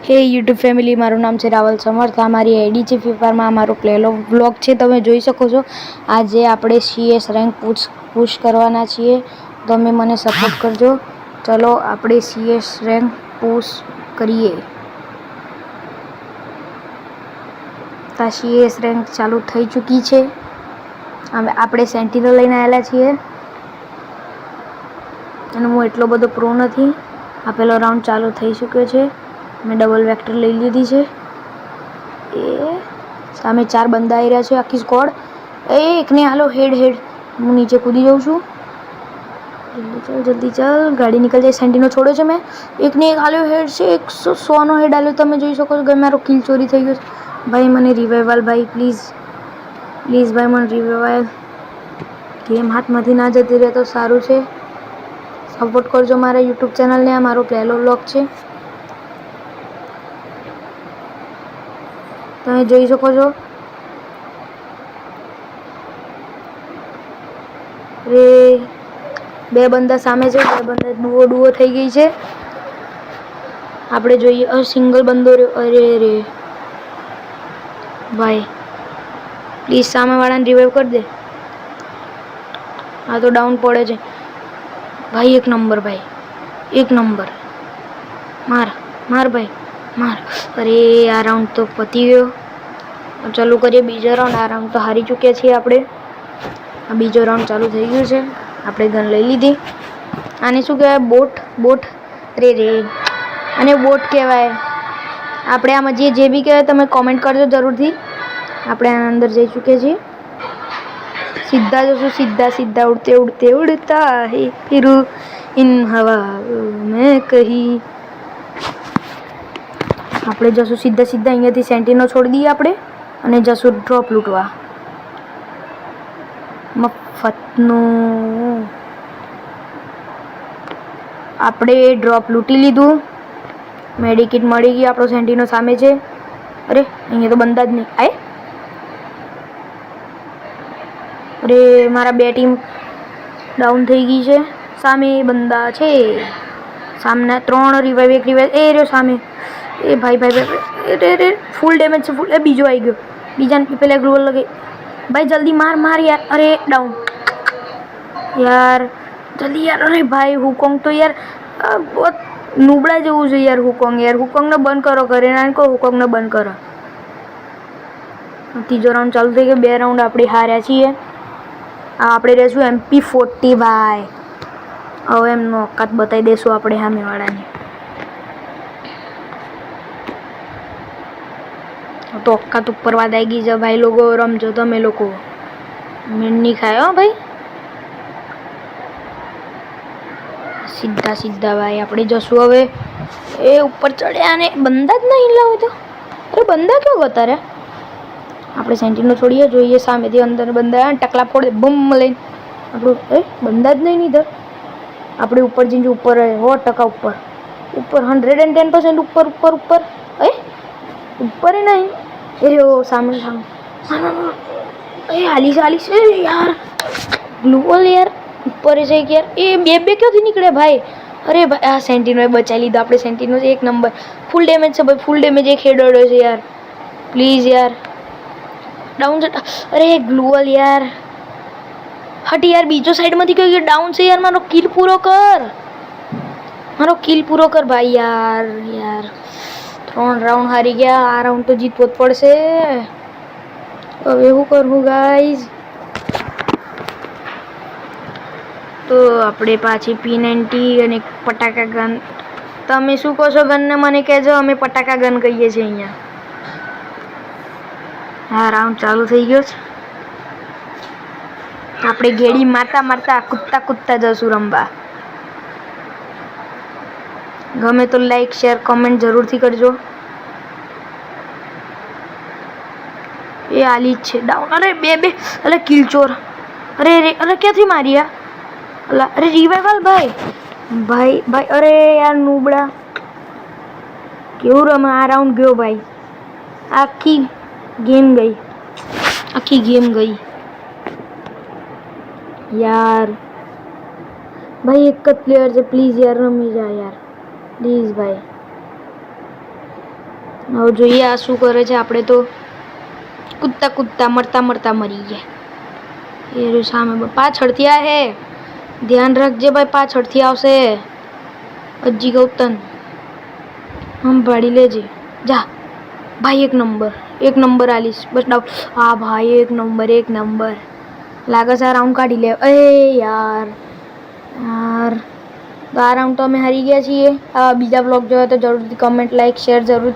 હે YouTube family, મારું નામ છે રાવલ સમર્થ. આ મારી આઈડી છે ફ્રી ફાયરમાં. આ મારો પ્લેલો વ્લોગ છે, તમે જોઈ શકો છો. આજે આપણે CS રેન્ક પુશ કરવાના છીએ. તમે મને સપોર્ટ કરજો. ચલો આપણે CS રેન્ક પુશ કરીએ. તા CS રેન્ક ચાલુ થઈ ચૂકી છે. હવે આપણે સેન્ટિનલ લઈને આવેલા છીએ અને હું એટલો બધો પ્રો નથી. આ પહેલો રાઉન્ડ ચાલુ થઈ ચૂક્યો છે. મેં ડબલ વેક્ટર લઈ લીધી છે. એ સામે 4 બંદા આવી રહ્યા છે, આખી સ્કોડ. એકને હાલો હેડ. હું નીચે કૂદી જાઉં છું. જલ્દી ચાલ, ગાડી નીકળ જાય. સેન્ટીનો છોડ્યો છે મેં. એકને એક હાલ્યો હેડ છે. 100 નો હેડ હાલ્યો, તમે જોઈ શકો છો કે મારો કિલ ચોરી થઈ ગયો છે. ભાઈ મને રિવાઇવલ, ભાઈ પ્લીઝ ભાઈ મને રિવાઇવલ. ગેમ હાથમાંથી ના જતી રહે તો સારું છે. સપોર્ટ કરજો મારા યુટ્યુબ ચેનલને. આ મારો પહેલો વ્લોગ છે, તમે જોઈ શકો છો. રે 2 બંદા સામે છે. 2 બંદા ડુઓ થઈ ગઈ છે. આપણે જોઈએ સિંગલ બંદો રહ્યો. અરે ભાઈ પ્લીઝ સામેવાળાને રિવાઇવ કરી દે. આ તો ડાઉન પડે છે ભાઈ. એક નંબર ભાઈ, એક નંબર. માર ભાઈ માર. અરે આ રાઉન્ડ તો પતી ગયો. ચાલુ કરીએ બીજો રાઉન્ડ. આ રાઉન્ડ તો હારી ચૂક્યા છીએ આપણે. આ બીજો રાઉન્ડ ચાલુ થઈ ગયું છે. આપણે ગન લઈ લીધી. આને શું કહેવાય? બોટ. રે અને બોટ કહેવાય. આપણે આમાં જે બી કહેવાય તમે કોમેન્ટ કરજો જરૂરથી. આપણે આના અંદર જઈ ચૂક્યા છીએ. સીધા જશું, સીધા ઉડતે ઉડતા હે ફિર ઇન હવા મેં કહી. આપણે જશું સીધા અહીંયાથી સેન્ટીનો છોડી દઈએ આપણે અને જશું ડ્રોપ લૂંટવા. મફતનું આપણે ડ્રોપ લૂંટી લીધું. મેડિકિટ મળી ગઈ. આપણો સેન્ટીનો સામે છે. અરે અહીંયા તો બંદા જ નહીં. અરે મારા 2 ટીમ ડાઉન થઈ ગઈ છે. સામે બંદા છે. સામના 3 રિવાઇવ, 1 રિવાઇવ. એ રહ્યો સામે. એ ભાઈ ફૂલ ડેમેજ છે. ફૂલ. એ બીજો આવી ગયો. બીજાને પેલા ગ્લોવલ લગે. ભાઈ જલ્દી માર યાર. અરે ડાઉન યાર, જલ્દી યાર. અરે ભાઈ હુકોંગ તો યાર બહુ નુબડા જેવું છે યાર. હુકોંગને બંધ કરો. કરે ના કહો હુકોંગને બંધ કરો. ત્રીજો રાઉન્ડ ચાલુ થઈ ગયો. 2 રાઉન્ડ આપણે હાર્યા છીએ. આપણે રહેશું MP40 ભાઈ. હવે એમનો ઓકાત બતાવી દઈશું આપણે સામેવાળાને. તો ઓકાત ઉપર વાત આવી ગઈ છે ભાઈ. લોકો રમજો તમે લોકો. મેન નહીં ખાય હો ભાઈ. સીધા ભાઈ આપણે જશું હવે. એ ઉપર ચડ્યા ને બંદા જ નહીં લાવે તો. અરે બંદા ક્યાં ગતા રે? આપણે સેન્ટીનો છોડીએ, જોઈએ સામેથી અંદર બંદા ટકલા ફોડે બમ લઈને. આપણું બંદા જ નહીં નીધર. આપણે ઉપર જઈને ઉપર 100% ઉપર 110% ઉપર. ઉપર નહીં. એ રહ્યો સામે. હાલીશ યાર. ગ્લુવલ યાર ઉપર છે કે યાર. એ બે ક્યાંથી નીકળે ભાઈ? અરે ભાઈ આ સેન્ટીનોએ બચાવી લીધો. આપણે સેન્ટીનો 1 નંબર. ફૂલ ડેમેજ છે ભાઈ. ફૂલ ડેમેજ. એક હેડ અડ્યો છે યાર. પ્લીઝ યાર. ડાઉન છે. અરે ગ્લુવલ યાર હટ યાર. બીજો સાઈડમાંથી કઈ ડાઉન છે યાર. મારો કિલ પૂરો કર ભાઈ યાર. 3 રાઉન્ડ હારી ગયા. આ રાઉન્ડ તો જીતવો જ પડશે. હવે શું કરવું ગાઈઝ? તો આપણે પાછી P90 અને પટાકા ગન. તમે શું કહો છો ગનને મને કહેજો. અમે પટાકા ગન કહીએ છીએ અહીંયા. આ રાઉન્ડ ચાલુ થઈ ગયો છે. આપણે ગેડી મારતા કૂદતા જશું રમવા. ગમે તો લાઈક, શેર, કોમેન્ટ જરૂરથી કરજો. એ આલી છે ડાઉન. અરે બે અરે કિલચોર. અરે ક્યાંથી માર્યા? અરે રિવાઇવલ ભાઈ. અરે યાર નુબડા કેવું રમે. આ રાઉન્ડ ગયો ભાઈ. આખી ગેમ ગઈ યાર. ભાઈ એક જ પ્લેયર છે. પ્લીઝ યાર રમી જા યાર. પ્લીઝ ભાઈ. હવે જોઈએ આ શું કરે છે. આપણે તો કૂદતા કૂદતા મરતા મરતા મરી ગયા. એ રહ્યું સામે પાછળથી આ હે, ધ્યાન રાખજે ભાઈ, પાછળથી આવશે. અજી ગૌતમ સંભાળી લેજે. જા ભાઈ, એક નંબર આલીશ બસ. ડાઉટ. હા ભાઈ, એક નંબર લાગે છે. આ રાઉન્ડ કાઢી લે. યાર તો આ રાઉન્ડ તો અમે હારી ગયા છીએ. બીજા બ્લોગ જોયો તો જરૂરથી કમેન્ટ, લાઈક, શેર જરૂરથી